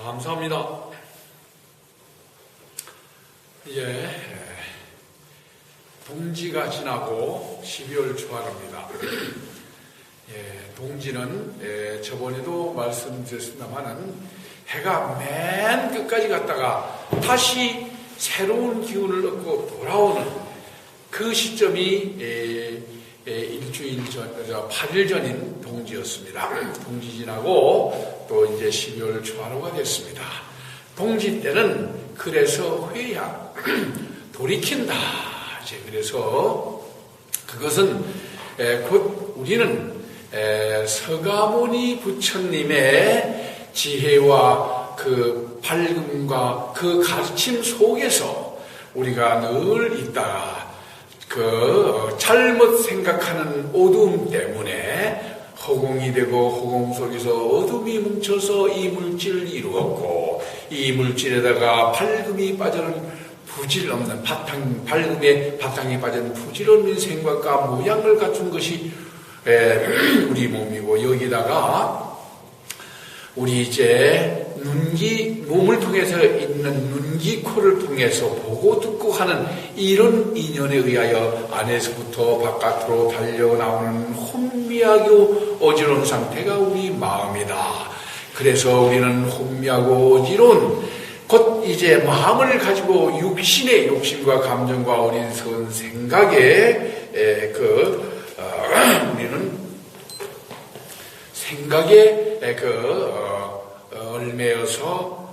감사합니다. 이제 동지가 지나고 12월 초하루입니다. 동지는 저번에도 말씀드렸습니다만은 해가 맨 끝까지 갔다가 다시 새로운 기운을 얻고 돌아오는 그 시점이 일주일 전, 8일 전인 동지였습니다. 동지 지나고 또 이제 12월 초하루가 됐습니다. 동지 때는 그래서 회양, 돌이킨다. 이제 그래서 그것은 곧 우리는 서가모니 부처님의 지혜와 그 밝음과 그 가르침 속에서 우리가 늘 있다가 잘못 생각하는 어두움 때문에 허공이 되고 허공 속에서 어둠이 뭉쳐서 이 물질을 이루었고, 이 물질에다가 밝음이 빠져는 부질없는 밝음의 바탕이 빠진 부질없는 생각과 모양을 갖춘 것이 우리 몸이고, 여기다가 우리 이제 몸을 통해서 있는 눈기, 코를 통해서 보고 듣고 하는 이런 인연에 의하여 안에서부터 바깥으로 달려나오는 혼미하고 어지러운 상태가 우리 마음이다. 그래서 우리는 혼미하고 어지러운 곧 이제 마음을 가지고 육신의 욕심과 감정과 어리석은 생각에 우리는 생각에 얽매여서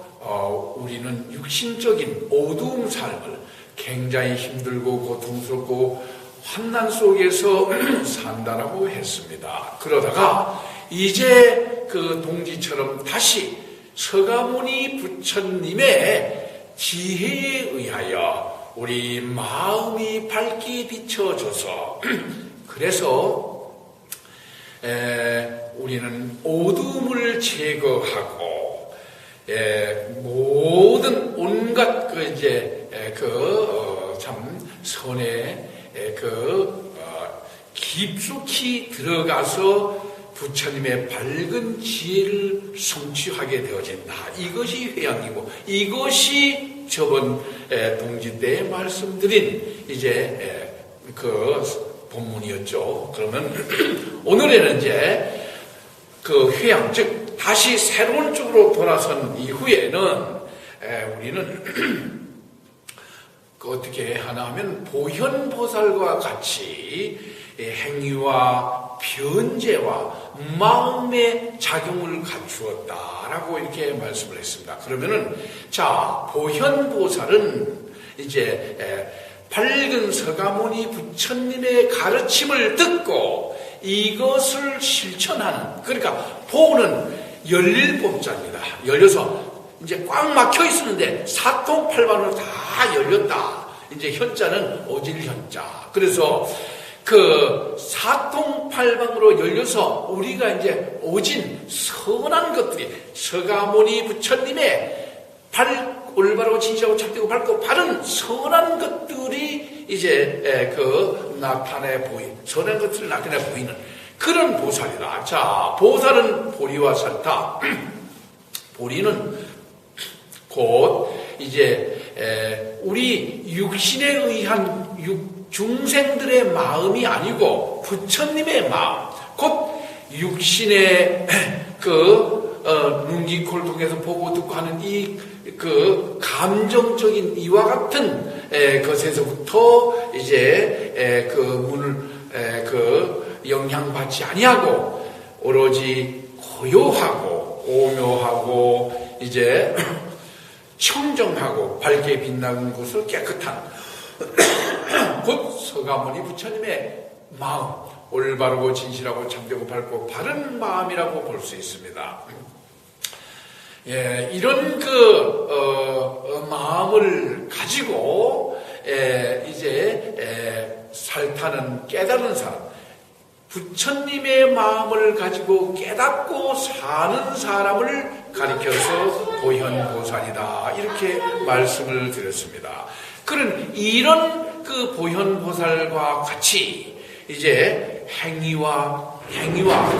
우리는 육신적인 어두운 삶을 굉장히 힘들고 고통스럽고 환난 속에서 산다라고 했습니다. 그러다가 이제 그 동지처럼 다시 서가모니 부처님의 지혜에 의하여 우리 마음이 밝게 비춰져서 그래서 우리는 어둠을 제거하고 모든 온갖 참 선에 깊숙이 들어가서 부처님의 밝은 지혜를 성취하게 되어진다. 이것이 회양이고, 이것이 저번 동지 때 말씀드린 이제 본문이었죠. 그러면 오늘에는 이제 그 회양, 즉 다시 새로운 쪽으로 돌아선 이후에는 우리는 어떻게 하나 하면 보현보살과 같이 행위와 변제와 마음의 작용을 갖추었다라고 이렇게 말씀을 했습니다. 그러면은 자, 보현보살은 이제 밝은 서가모니 부처님의 가르침을 듣고 이것을 실천하는, 그러니까 보는 열릴 법자입니다. 열려서 이제 꽉 막혀 있었는데 사통팔방으로 다 열렸다. 이제 현자는 어질 현자. 그래서 그 사통팔방으로 열려서 우리가 이제 오진 선한 것들이 서가모니 부처님의 올바르고 진실하고 참되고 밝고 바른 선한 것들이 이제 나타내 선한 것들을 나타내 보이는 그런 보살이다. 자, 보살은 보리와 살타. 보리는 곧 이제 우리 육신에 의한 중생들의 마음이 아니고 부처님의 마음, 곧 육신의 눈기, 코를 통해서 보고 듣고 하는 감정적인 이와 같은 것에서부터 이제 영향받지 아니하고 오로지 고요하고 오묘하고 이제 청정하고 밝게 빛나는 곳을 깨끗한 곧 서가모니 부처님의 마음, 올바르고 진실하고 참되고 밝고 바른 마음이라고 볼 수 있습니다. 이런 마음을 가지고 이제 살타는 깨달은 사람, 부처님의 마음을 가지고 깨닫고 사는 사람을 가리켜서 보현보살이다. 이렇게 말씀을 드렸습니다. 이런 보현보살과 같이 이제 행위와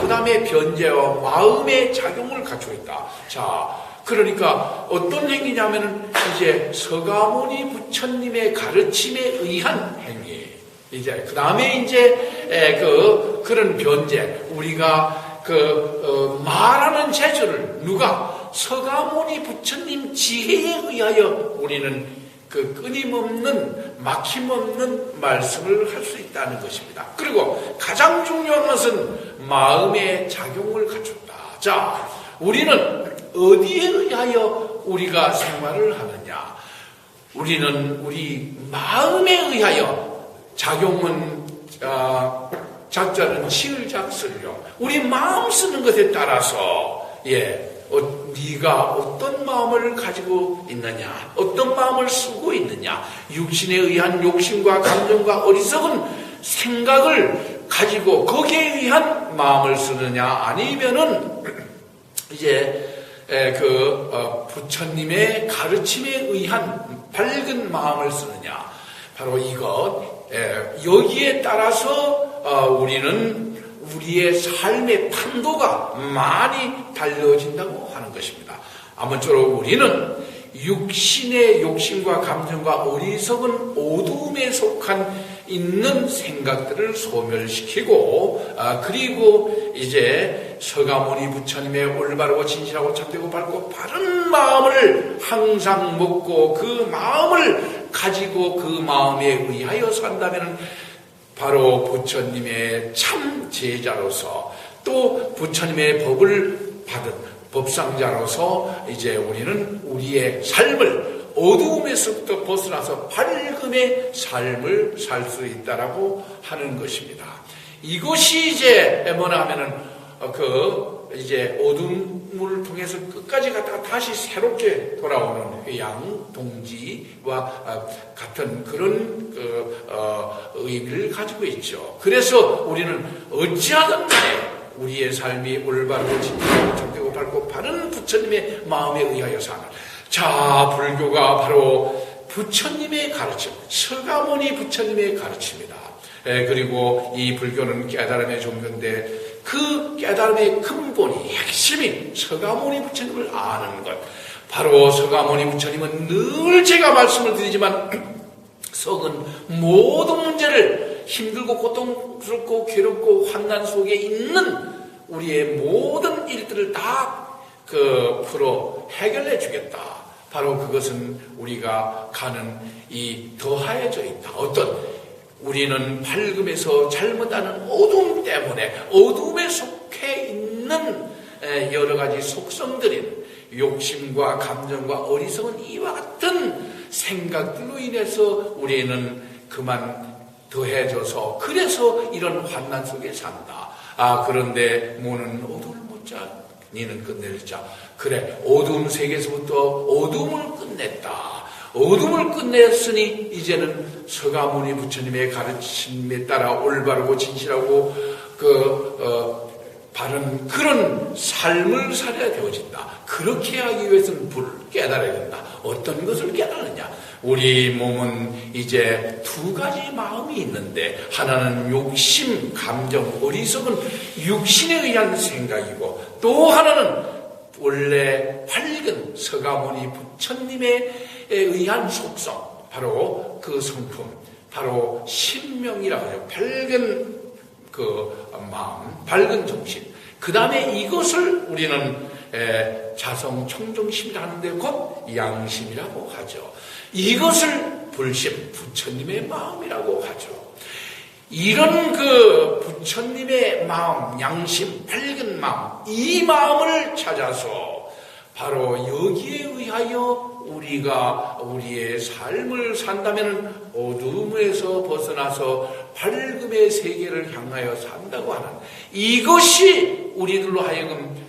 그 다음에 변제와 마음의 작용을 갖추고 있다. 자, 그러니까 어떤 행위냐면은 이제 서가모니 부처님의 가르침에 의한 행위. 이제 그 다음에 이제 그런 변제, 우리가 말하는 재주를 누가 서가모니 부처님 지혜에 의하여 우리는 끊임없는 막힘없는 말씀을 할 수 있다는 것입니다. 그리고 가장 중요한 것은 마음의 작용을 갖춘다. 자, 우리는 어디에 의하여 우리가 생활을 하느냐? 우리는 우리 마음에 의하여, 작용은 작자는 치을작설요. 우리 마음 쓰는 것에 따라서 네가 어떤 마음을 가지고 있느냐, 어떤 마음을 쓰고 있느냐, 육신에 의한 욕심과 감정과 어리석은 생각을 가지고 거기에 의한 마음을 쓰느냐, 아니면은 이제 부처님의 가르침에 의한 밝은 마음을 쓰느냐. 바로 이것, 여기에 따라서 우리는 우리의 삶의 판도가 많이 달라진다고 하는 것입니다. 아무쪼록 우리는 육신의 욕심과 감정과 어리석은 어두움에 속한 있는 생각들을 소멸시키고, 그리고 이제 서가모니 부처님의 올바르고 진실하고 참되고 밝고 바른 마음을 항상 먹고 그 마음을 가지고 그 마음에 의하여 산다면 바로 부처님의 참 제자로서, 또 부처님의 법을 받은 법상자로서 이제 우리는 우리의 삶을 어두움에서부터 벗어나서 밝음의 삶을 살 수 있다라고 하는 것입니다. 이것이 이제 뭐냐 하면은 이제 어둠을 통해서 끝까지 갔다가 다시 새롭게 돌아오는 회양 동지와 같은 그런 의미를 가지고 있죠. 그래서 우리는 어찌하든 간에 우리의 삶이 올바르고 진실하고 참되고 밝고 바른 부처님의 마음에 의하여 사는, 자, 불교가 바로 부처님의 가르침, 서가모니 부처님의 가르침이다. 그리고 이 불교는 깨달음의 종교인데 그 깨달음의 근본이, 핵심인 서가모니 부처님을 아는 것, 바로 서가모니 부처님은 늘 제가 말씀을 드리지만 석은 모든 문제를 힘들고 고통스럽고 괴롭고 환난 속에 있는 우리의 모든 일들을 다 풀어 해결해 주겠다. 바로 그것은 우리가 가는 이 더하여져 있다. 우리는 밝음에서 잘못하는 어두움 때문에 어두움에 속해 있는 여러 가지 속성들인 욕심과 감정과 어리석은 이와 같은 생각들로 인해서 우리는 그만 더해져서, 그래서 이런 환난 속에 산다. 그런데 모는 어둠을 묻자 니는 끝낼 자. 그래, 어두움 세계에서부터 어두움을 끝냈다. 어둠을 끝냈으니 이제는 서가모니 부처님의 가르침에 따라 올바르고 진실하고 바른 그런 삶을 살아야 되어진다. 그렇게 하기 위해서는 깨달아야 된다. 어떤 것을 깨달느냐? 우리 몸은 이제 두 가지 마음이 있는데, 하나는 욕심, 감정, 어리석은 육신에 의한 생각이고, 또 하나는 원래 밝은 서가모니 부처님에 의한 속성, 바로 그 성품, 바로 신명이라고 하죠. 밝은 마음, 밝은 정신. 그 다음에 이것을 우리는 자성 청정심이라 하는데 곧 양심이라고 하죠. 이것을 불심, 부처님의 마음이라고 하죠. 이런 부처님의 마음, 양심, 밝은 마음, 이 마음을 찾아서 바로 여기에 의하여 우리가 우리의 삶을 산다면 어둠에서 벗어나서 밝음의 세계를 향하여 산다고 하는, 이것이 우리들로 하여금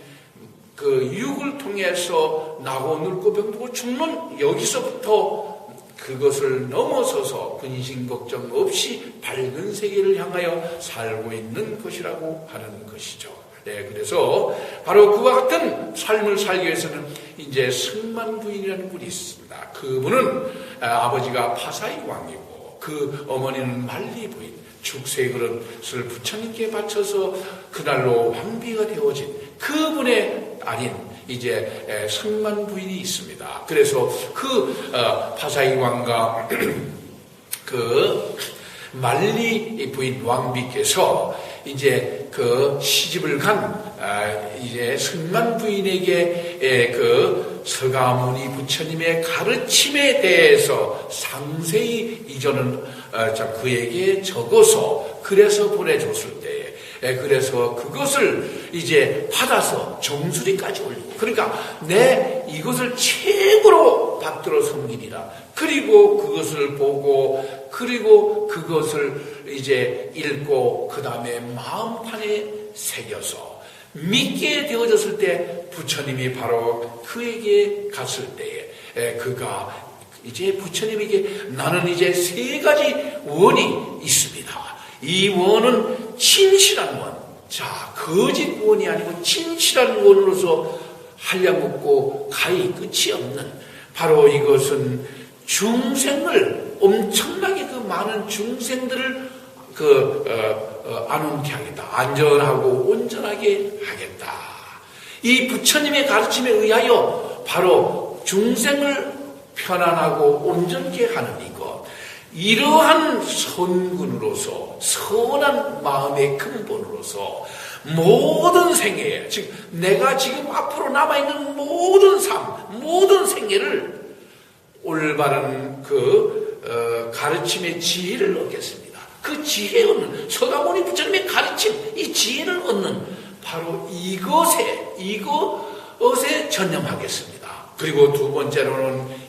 육을 통해서 나고 늙고 병들고 죽는 여기서부터 그것을 넘어서서 근심 걱정 없이 밝은 세계를 향하여 살고 있는 것이라고 하는 것이죠. 네, 그래서 바로 그와 같은 삶을 살기 위해서는 이제 승만 부인이라는 분이 있습니다. 그분은 아버지가 파사이 왕이고 그 어머니는 만리 부인, 죽세 그릇을 부처님께 바쳐서 그날로 왕비가 되어진 그분의 딸인 이제 승만 부인이 있습니다. 그래서 그 파사이 왕과 그 말리 부인 왕비께서 이제 그 시집을 간 이제 승만 부인에게 그 서가모니 부처님의 가르침에 대해서 상세히 이전은 그에게 적어서 그래서 보내줬을 때에 그래서 그것을 이제 받아서 정수리까지 올리고 그러니까 내 이것을 최고로 받들어 섬기리라. 그리고 그것을 보고 그리고 그것을 이제 읽고 그 다음에 마음판에 새겨서 믿게 되어졌을 때 부처님이 바로 그에게 갔을 때에 그가 이제 부처님에게 나는 이제 세 가지 원이 있습니다. 이 원은 진실한 원. 자, 거짓 원이 아니고 진실한 원으로서 한량없고 가히 끝이 없는 바로 이것은 중생을 엄청나게 그 많은 중생들을 안온케 하겠다. 안전하고 온전하게 하겠다. 이 부처님의 가르침에 의하여 바로 중생을 편안하고 온전케 하는 이것. 이러한 선군으로서 선한 마음의 근본으로서 모든 생애, 즉 내가 지금 앞으로 남아있는 모든 삶, 모든 생애를 올바른 가르침의 지혜를 얻겠습니다. 그 지혜 얻는 서가모니 부처님의 가르침, 이 지혜를 얻는 바로 이것에 전념하겠습니다. 그리고 두 번째로는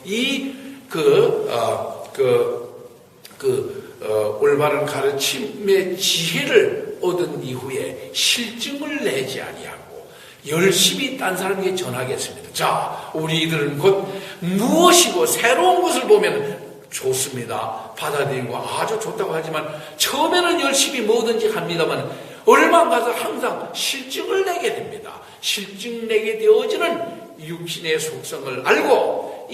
올바른 가르침의 지혜를 얻은 이후에 실증을 내지 아니하고 열심히 딴 사람에게 전하겠습니다. 자, 우리들은 곧 무엇이고 새로운 것을 보면 좋습니다. 받아들이고 아주 좋다고 하지만 처음에는 열심히 뭐든지 합니다만 얼마 가서 항상 실증을 내게 됩니다. 실증 내게 되어지는 육신의 속성을 알고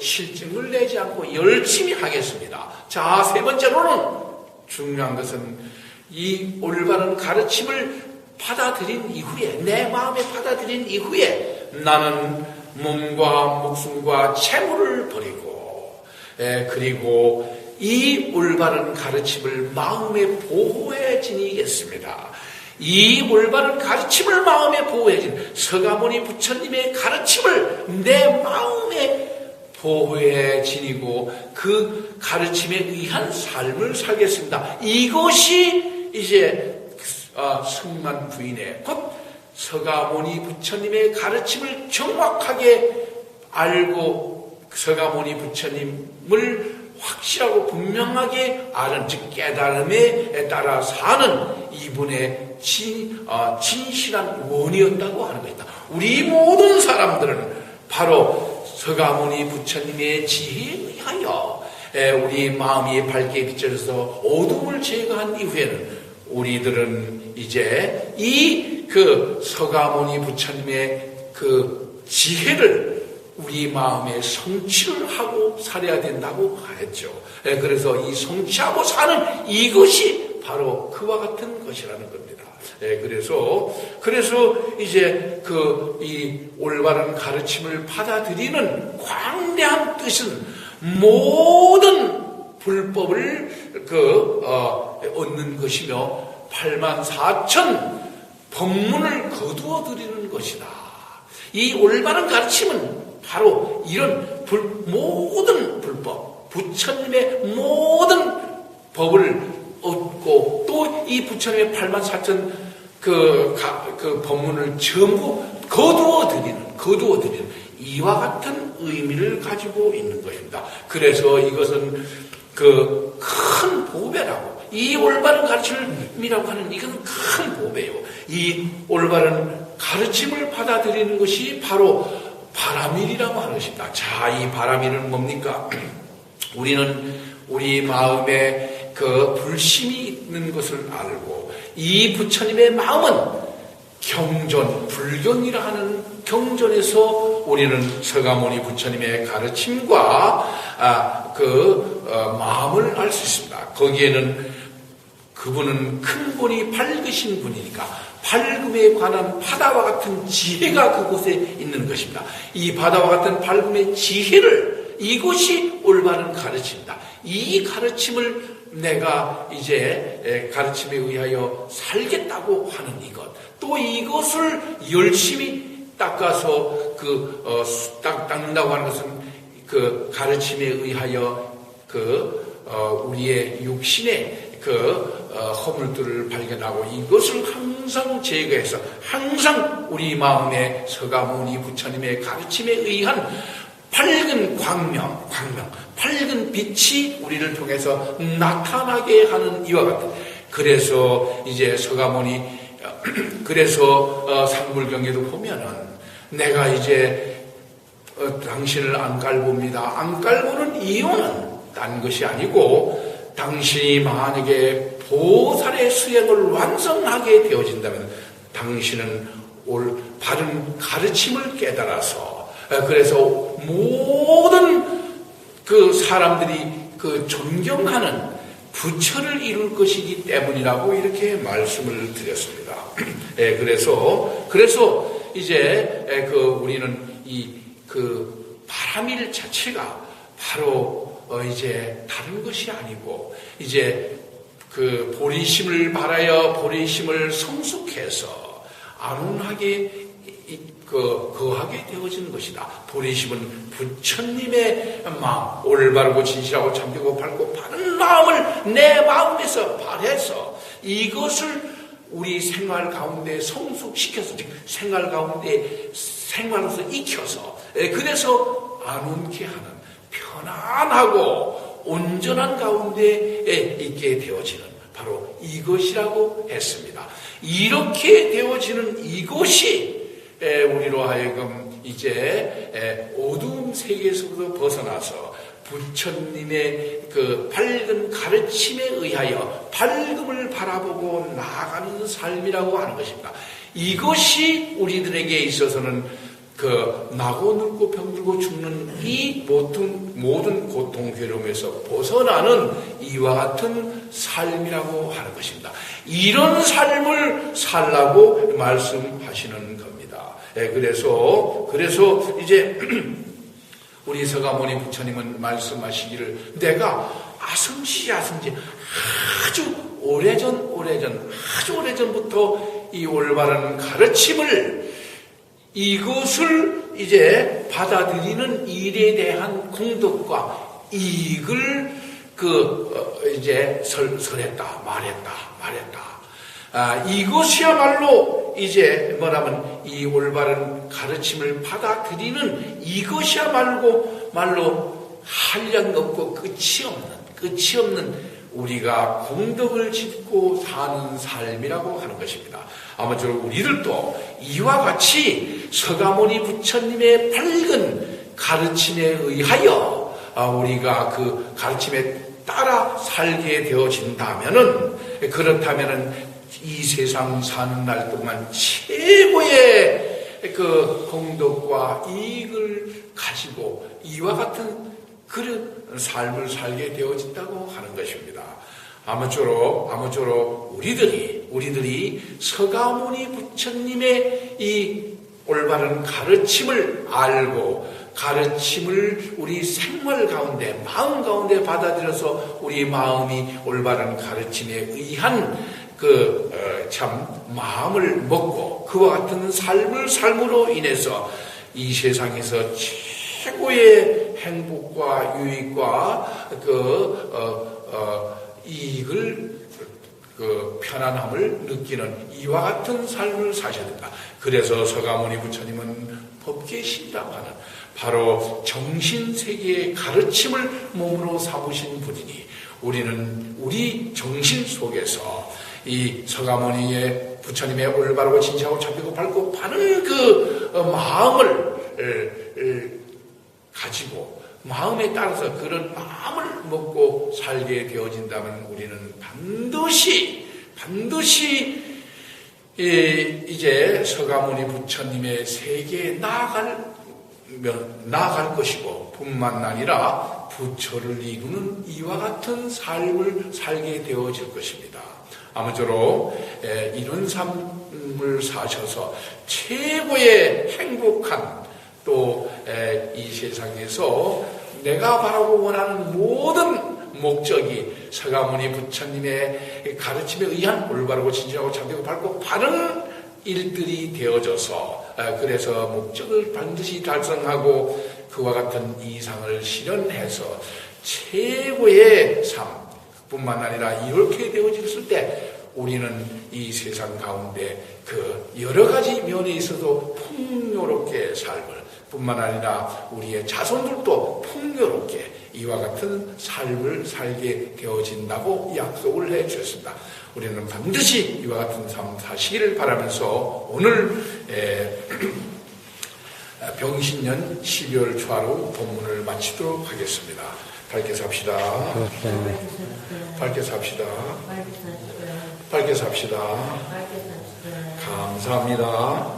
실증을 내지 않고 열심히 하겠습니다. 자, 세 번째로는 중요한 것은 이 올바른 가르침을 받아들인 이후에 내 마음에 받아들인 이후에 나는 몸과 목숨과 재물을 버리고 그리고 이 올바른 가르침을 마음에 보호해 지니겠습니다. 이 올바른 가르침을 마음에 보호해 진 서가모니 부처님의 가르침을 내 마음에 보호해 지니고 그 가르침에 의한 삶을 살겠습니다. 이것이 이제 승만 부인의 곧 서가모니 부처님의 가르침을 정확하게 알고 서가모니 부처님을 확실하고 분명하게 아는 즉 깨달음에 따라 사는 이분의 진실한 원이었다고 하는 것이다. 우리 모든 사람들은 바로 서가모니 부처님의 지혜에 의하여 우리 마음이 밝게 비춰져서 어둠을 제거한 이후에는 우리들은 이제 서가모니 부처님의 그 지혜를 우리 마음에 성취를 하고 살아야 된다고 했죠. 그래서 이 성취하고 사는 이것이 바로 그와 같은 것이라는 겁니다. 그래서 이제 이 올바른 가르침을 받아들이는 광대한 뜻은 모든 불법을 얻는 것이며 84,000 법문을 거두어 드리는 것이다. 이 올바른 가르침은 바로 이런 모든 불법, 부처님의 모든 법을 얻고 또 이 부처님의 84,000 그 법문을 전부 거두어 드리는 이와 같은 의미를 가지고 있는 것입니다. 그래서 이것은 큰 보배라고, 이 올바른 가르침이라고 하는 이것은 큰 보배예요. 이 올바른 가르침을 받아들이는 것이 바로 바라밀이라고 하는 것입니다. 자, 이 바라밀은 뭡니까? 우리는 우리 마음에 불심이 있는 것을 알고 이 부처님의 마음은 경전, 불경이라 하는 경전에서 우리는 서가모니 부처님의 가르침과 마음을 알 수 있습니다. 거기에는 그분은 큰 본이 밝으신 분이니까 밝음에 관한 바다와 같은 지혜가 그곳에 있는 것입니다. 이 바다와 같은 밝음의 지혜를, 이것이 올바른 가르침이다. 이 가르침을 내가 이제 가르침에 의하여 살겠다고 하는 이것, 또 이것을 열심히 닦아서 닦는다고 하는 것은 그 가르침에 의하여 우리의 육신의 허물들을 발견하고 이것을 항상 제거해서 항상 우리 마음에 서가모니 부처님의 가르침에 의한 밝은 광명, 밝은 빛이 우리를 통해서 나타나게 하는 이와 같은. 그래서 이제 서가모니, 그래서 상불경에도 보면은 내가 이제 당신을 안 깔봅니다. 안 깔보는 이유는 딴 것이 아니고 당신이 만약에 보살의 수행을 완성하게 되어진다면 당신은 바른 가르침을 깨달아서, 그래서 모든 그 사람들이 존경하는 부처를 이룰 것이기 때문이라고 이렇게 말씀을 드렸습니다. 그래서 이제 우리는 바람일 자체가 바로 이제 다른 것이 아니고 이제 보리심을 발하여 보리심을 성숙해서 안온하게 거하게 되어지는 것이다. 보리심은 부처님의 마음, 올바르고 진실하고 참되고 밝고 바른 마음을 내 마음에서 발해서 이것을 우리 생활 가운데 성숙시켜서, 즉 생활 가운데 생활로서 익혀서, 그래서 안온케 하는 편안하고 온전한 가운데에 있게 되어지는 바로 이것이라고 했습니다. 이렇게 되어지는 이것이 우리로 하여금 이제 어두운 세계에서부터 벗어나서 부처님의 밝은 가르침에 의하여 밝음을 바라보고 나아가는 삶이라고 하는 것입니다. 이것이 우리들에게 있어서는 나고 늙고 병들고 죽는 이 모든 고통 괴로움에서 벗어나는 이와 같은 삶이라고 하는 것입니다. 이런 삶을 살라고 말씀하시는 겁니다. 그래서 이제 우리 서가모니 부처님은 말씀하시기를 내가 아성시 아주 오래전부터 이 올바른 가르침을 이것을 이제 받아들이는 일에 대한 공덕과 이익을 이제 설했다, 말했다. 이것이야말로 이제 뭐라면 이 올바른 가르침을 받아들이는 이것이야말로 한량 없고 끝이 없는 우리가 공덕을 짓고 사는 삶이라고 하는 것입니다. 아무쪼록 우리들도 이와 같이 서가모니 부처님의 밝은 가르침에 의하여 우리가 그 가르침에 따라 살게 되어진다면은, 그렇다면은 이 세상 사는 날 동안 최고의 공덕과 이익을 가지고 이와 같은 그런 삶을 살게 되어진다고 하는 것입니다. 아무쪼록 우리들이 서가모니 부처님의 이 올바른 가르침을 알고 가르침을 우리 생활 가운데, 마음 가운데 받아들여서 우리 마음이 올바른 가르침에 의한 참 마음을 먹고 그와 같은 삶으로 인해서 이 세상에서 최고의 행복과 유익과 이익을 편안함을 느끼는 이와 같은 삶을 사셔야 된다. 그래서 서가모니 부처님은 법계신이라고 하는 바로 정신세계의 가르침을 몸으로 삼으신 분이니 우리는 우리 정신 속에서 이 서가모니의 부처님의 올바르고 진실하고 참되고 밝고 바른 마음을 가지고 마음에 따라서 그런 마음을 먹고 살게 되어진다면 우리는 반드시 이제 서가모니 부처님의 세계에 나아갈 것이고 뿐만 아니라 부처를 이루는 이와 같은 삶을 살게 되어질 것입니다. 아무쪼록 이런 삶 삶을 사셔서 최고의 행복한 또 이 세상에서 내가 바라고 원하는 모든 목적이 서가모니 부처님의 가르침에 의한 올바르고 진실하고 참되고 밝고 바른 일들이 되어져서 그래서 목적을 반드시 달성하고 그와 같은 이상을 실현해서 최고의 삶뿐만 아니라 이렇게 되어졌을 때 우리는 이 세상 가운데 그 여러 가지 면에 있어도 풍요롭게 삶을 뿐만 아니라 우리의 자손들도 풍요롭게 이와 같은 삶을 살게 되어진다고 약속을 해 주셨습니다. 우리는 반드시 이와 같은 삶 사시기를 바라면서 오늘 병신년 12월 초하루 본문을 마치도록 하겠습니다. 밝게 삽시다. 밝게 삽시다. 밝게 삽시다. 감사합니다.